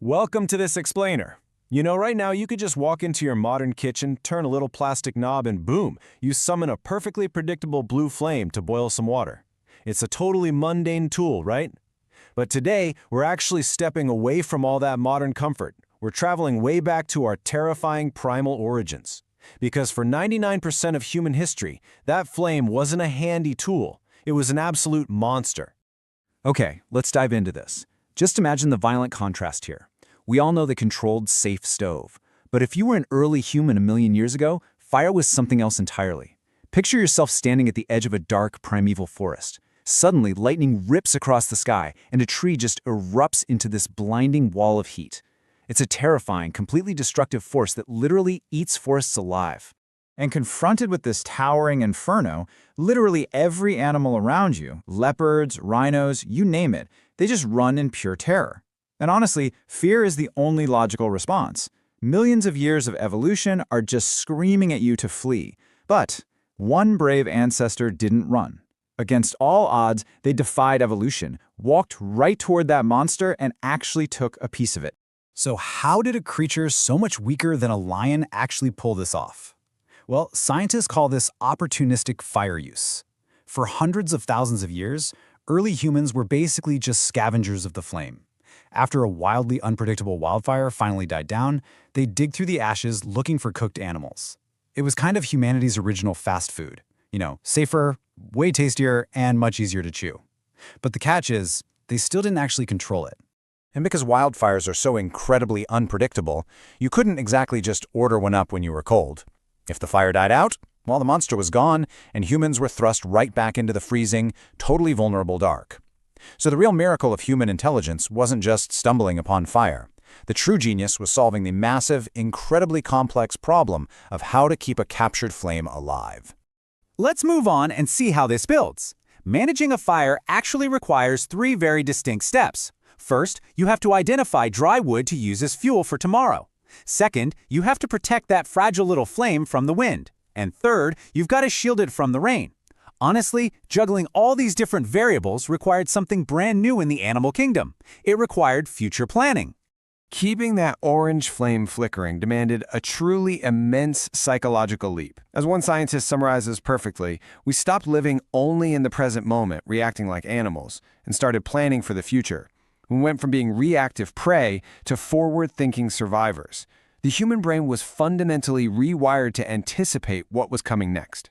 Welcome to this explainer. You know, right now you could just walk into your modern kitchen, turn a little plastic knob, and boom, you summon a perfectly predictable blue flame to boil some water. It's a totally mundane tool, right? But today, we're actually stepping away from all that modern comfort. We're traveling way back to our terrifying primal origins. Because for 99% of human history, that flame wasn't a handy tool. It was an absolute monster. Okay, let's dive into this. Just imagine the violent contrast here. We all know the controlled, safe stove. But if you were an early human a million years ago, fire was something else entirely. Picture yourself standing at the edge of a dark, primeval forest. Suddenly, lightning rips across the sky, and a tree just erupts into this blinding wall of heat. It's a terrifying, completely destructive force that literally eats forests alive. And confronted with this towering inferno, literally every animal around you, leopards, rhinos, you name it, they just run in pure terror. And honestly, fear is the only logical response. Millions of years of evolution are just screaming at you to flee. But one brave ancestor didn't run. Against all odds, they defied evolution, walked right toward that monster, and actually took a piece of it. So how did a creature so much weaker than a lion actually pull this off? Well, scientists call this opportunistic fire use. For hundreds of thousands of years, early humans were basically just scavengers of the flame. After a wildly unpredictable wildfire finally died down, they'd dig through the ashes looking for cooked animals. It was kind of humanity's original fast food. You know, safer, way tastier, and much easier to chew. But the catch is, they still didn't actually control it. And because wildfires are so incredibly unpredictable, you couldn't exactly just order one up when you were cold. If the fire died out, well, the monster was gone, and humans were thrust right back into the freezing, totally vulnerable dark. So the real miracle of human intelligence wasn't just stumbling upon fire. The true genius was solving the massive, incredibly complex problem of how to keep a captured flame alive. Let's move on and see how this builds. Managing a fire actually requires three very distinct steps. First, you have to identify dry wood to use as fuel for tomorrow. Second, you have to protect that fragile little flame from the wind. And third, you've got to shield it from the rain. Honestly, juggling all these different variables required something brand new in the animal kingdom. It required future planning. Keeping that orange flame flickering demanded a truly immense psychological leap. As one scientist summarizes perfectly, we stopped living only in the present moment, reacting like animals, and started planning for the future. We went from being reactive prey to forward-thinking survivors. The human brain was fundamentally rewired to anticipate what was coming next.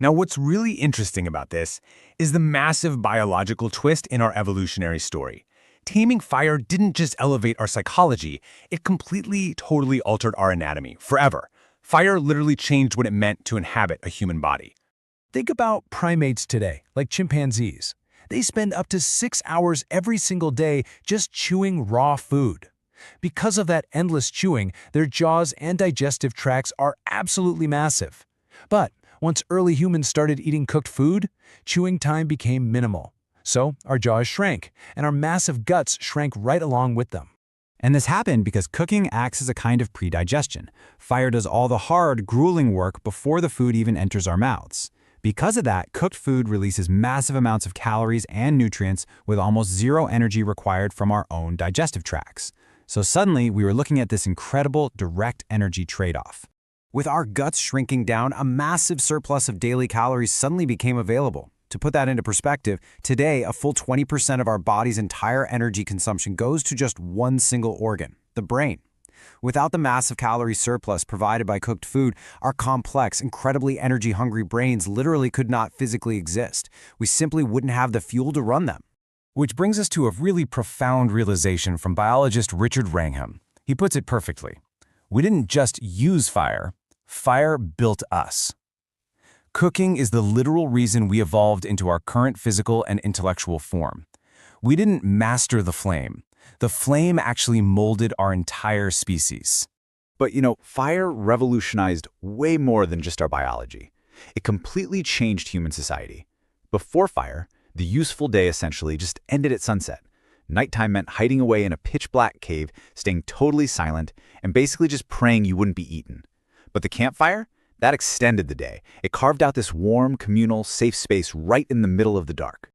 Now, what's really interesting about this is the massive biological twist in our evolutionary story. Taming fire didn't just elevate our psychology, it completely, totally altered our anatomy forever. Fire literally changed what it meant to inhabit a human body. Think about primates today, like chimpanzees. They spend up to 6 hours every single day just chewing raw food. Because of that endless chewing, their jaws and digestive tracts are absolutely massive. But once early humans started eating cooked food, chewing time became minimal. So our jaws shrank, and our massive guts shrank right along with them. And this happened because cooking acts as a kind of pre-digestion. Fire does all the hard, grueling work before the food even enters our mouths. Because of that, cooked food releases massive amounts of calories and nutrients with almost zero energy required from our own digestive tracts. So suddenly, we were looking at this incredible direct energy trade-off. With our guts shrinking down, a massive surplus of daily calories suddenly became available. To put that into perspective, today a full 20% of our body's entire energy consumption goes to just one single organ, the brain. Without the massive calorie surplus provided by cooked food, our complex, incredibly energy-hungry brains literally could not physically exist. We simply wouldn't have the fuel to run them. Which brings us to a really profound realization from biologist Richard Wrangham. He puts it perfectly. We didn't just use fire, fire built us. Cooking is the literal reason we evolved into our current physical and intellectual form. We didn't master the flame. The flame actually molded our entire species. But fire revolutionized way more than just our biology. It completely changed human society. Before fire, the useful day essentially just ended at sunset. Nighttime meant hiding away in a pitch-black cave, staying totally silent, and basically just praying you wouldn't be eaten. But the campfire? That extended the day. It carved out this warm, communal, safe space right in the middle of the dark.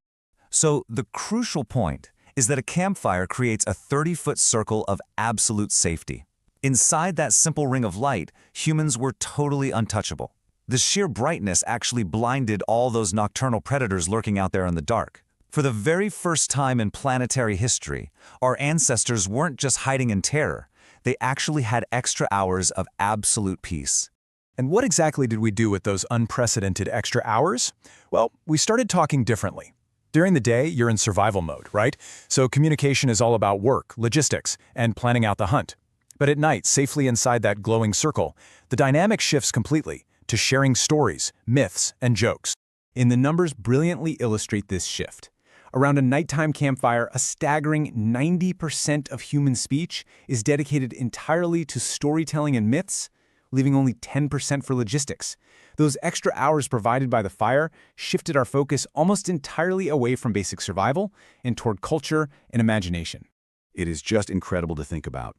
So the crucial point is that a campfire creates a 30-foot circle of absolute safety. Inside that simple ring of light, humans were totally untouchable. The sheer brightness actually blinded all those nocturnal predators lurking out there in the dark. For the very first time in planetary history, our ancestors weren't just hiding in terror. They actually had extra hours of absolute peace. And what exactly did we do with those unprecedented extra hours? Well, we started talking differently. During the day, you're in survival mode, right? So communication is all about work, logistics, and planning out the hunt. But at night, safely inside that glowing circle, the dynamic shifts completely to sharing stories, myths, and jokes. And the numbers brilliantly illustrate this shift. Around a nighttime campfire, a staggering 90% of human speech is dedicated entirely to storytelling and myths, leaving only 10% for logistics. Those extra hours provided by the fire shifted our focus almost entirely away from basic survival and toward culture and imagination. It is just incredible to think about.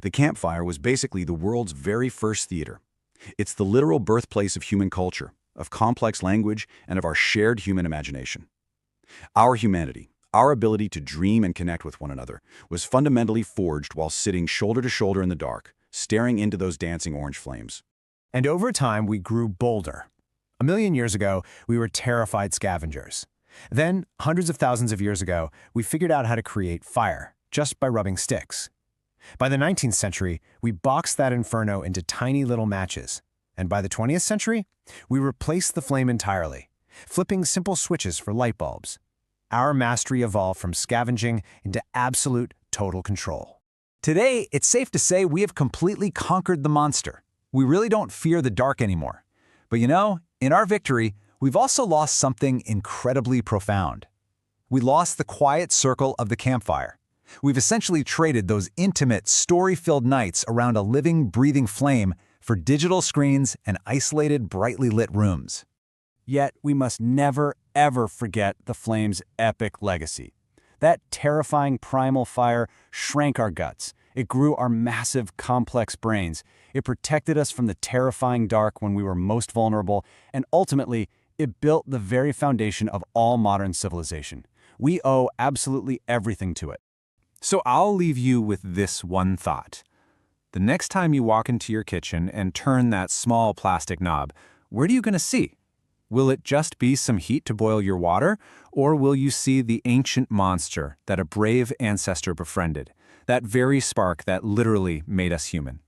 The campfire was basically the world's very first theater. It's the literal birthplace of human culture, of complex language, and of our shared human imagination. Our humanity, our ability to dream and connect with one another, was fundamentally forged while sitting shoulder to shoulder in the dark, staring into those dancing orange flames. And over time, we grew bolder. 1,000,000 years ago, we were terrified scavengers. Then, hundreds of thousands of years ago, we figured out how to create fire, just by rubbing sticks. By the 19th century, we boxed that inferno into tiny little matches. And by the 20th century, we replaced the flame entirely, flipping simple switches for light bulbs. Our mastery evolved from scavenging into absolute, total control. Today, it's safe to say we have completely conquered the monster. We really don't fear the dark anymore. But you know, in our victory, we've also lost something incredibly profound. We lost the quiet circle of the campfire. We've essentially traded those intimate, story-filled nights around a living, breathing flame for digital screens and isolated, brightly lit rooms. Yet we must never, ever forget the flame's epic legacy. That terrifying primal fire shrank our guts. It grew our massive, complex brains. It protected us from the terrifying dark when we were most vulnerable, and ultimately, it built the very foundation of all modern civilization. We owe absolutely everything to it. So I'll leave you with this one thought. The next time you walk into your kitchen and turn that small plastic knob, what are you going to see? Will it just be some heat to boil your water, or will you see the ancient monster that a brave ancestor befriended, that very spark that literally made us human?